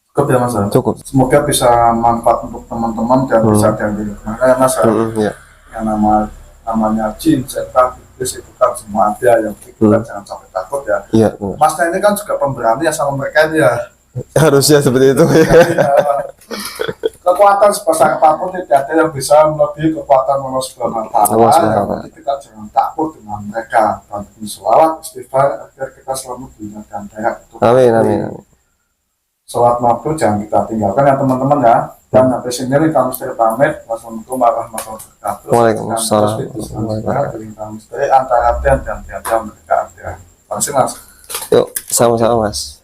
Speaker 2: Cukup ya Mas.
Speaker 1: Cukup.
Speaker 2: Semoga bisa manfaat untuk teman-teman dan bisa diambil karena Mas.
Speaker 1: Ya.
Speaker 2: Yang namanya jin, setan, iblis itu kan semua ada yang kita jangan sampai takut ya.
Speaker 1: Iya.
Speaker 2: Mas ini kan juga pemberani ya sama mereka ini ya.
Speaker 1: Harusnya seperti itu ya.
Speaker 2: Kekuatan sebesar apapun tidak ada yang bisa melebihi kekuatan Allah Subhanahu wa Ta'ala. Kita jangan takut dengan mereka dan bersolawat istighfar agar kita selalu diingatkan daya.
Speaker 1: Amin.
Speaker 2: Sholat waktu jangan kita tinggalkan ya teman-teman ya. Dan sampai sini kita mesti pamit. Wassalamualaikum warahmatullahi wabarakatuh.
Speaker 1: Waalaikumsalam.
Speaker 2: Antara dan tiada mereka ada. Terima kasih Mas.
Speaker 1: Yuk, sama-sama Mas.